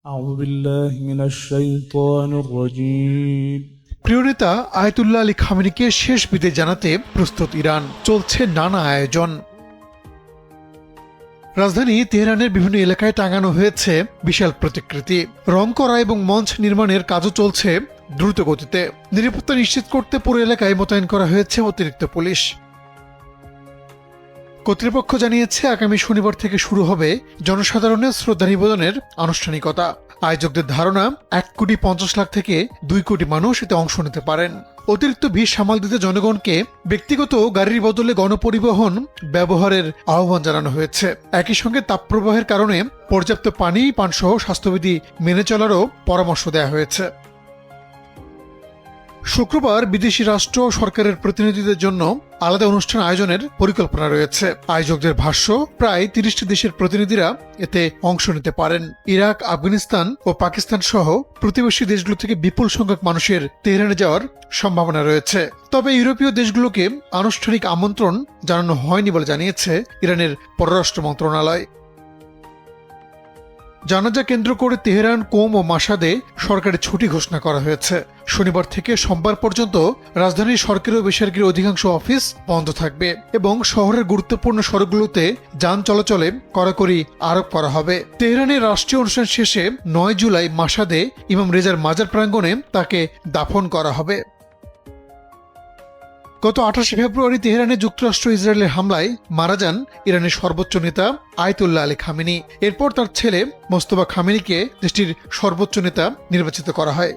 أعوذ بالله من الشيطان الرجيم প্রিয় নেতা Ayatollah Ali খামেনিকে শেষ বিদায় জানাতে প্রস্তুত ইরান, চলছে নানা আয়োজন। রাজধানী তেহরানের বিভিন্ন এলাকায় টাঙানো হয়েছে বিশাল প্রতিকৃতি, রং করা এবং মঞ্চ নির্মাণের কাজও চলছে দ্রুত গতিতে। নিরাপত্তা নিশ্চিত করতে পুরো এলাকায় মোতায়েন করা হয়েছে অতিরিক্ত পুলিশ। কর্তৃপক্ষ জানিয়েছে আগামী শনিবার থেকে শুরু হবে জনসাধারণের শ্রদ্ধা নিবেদনের আনুষ্ঠানিকতা। আয়োজকদের ধারণা 1,50,00,000 থেকে 2 কোটি মানুষ এতে অংশ নিতে পারেন। অতিরিক্ত ভিড় সামাল দিতে জনগণকে ব্যক্তিগত গাড়ির বদলে গণপরিবহন ব্যবহারের আহ্বান জানানো হয়েছে। একই সঙ্গে তাপপ্রবাহের কারণে পর্যাপ্ত পানি পানসহ স্বাস্থ্যবিধি মেনে চলারও পরামর্শ দেওয়া হয়েছে। শুক্রবার বিদেশি রাষ্ট্র সরকারের প্রতিনিধিদের জন্য আলাদা অনুষ্ঠান আয়োজনের পরিকল্পনা রয়েছে। আয়োজকদের ভাষ্য, প্রায় 30টি দেশের প্রতিনিধিরা এতে অংশ নিতে পারেন। ইরাক, আফগানিস্তান ও পাকিস্তান সহ প্রতিবেশী দেশগুলো থেকে বিপুল সংখ্যক মানুষের তেহরানে যাওয়ার সম্ভাবনা রয়েছে। তবে ইউরোপীয় দেশগুলোকে আনুষ্ঠানিক আমন্ত্রণ জানানো হয়নি বলে জানিয়েছে ইরানের পররাষ্ট্র মন্ত্রণালয়। জানাজা কেন্দ্র করে তেহরান, কোম ও মাসাদে সরকারি ছুটি ঘোষণা করা হয়েছে। শনিবার থেকে সোমবার পর্যন্ত রাজধানীর সরকারি ও বেসরকারি অধিকাংশ অফিস বন্ধ থাকবে এবং শহরের গুরুত্বপূর্ণ সড়কগুলোতে যান চলাচলে কড়াকড়ি আরোপ করা হবে। তেহরানের রাষ্ট্রীয় অনুষ্ঠান শেষে 9 জুলাই মাসাদে ইমাম রেজার মাজার প্রাঙ্গণে তাকে দাফন করা হবে। গত 28 ফেব্রুয়ারি তেহরানে যুক্তরাষ্ট্র ইসরায়েলের হামলায় মারা যান ইরানের সর্বোচ্চ নেতা আয়াতুল্লাহ আলী খামেনি। এরপর তার ছেলে মোস্তফা খামেনিকে দেশটির সর্বোচ্চ নেতা নির্বাচিত করা হয়।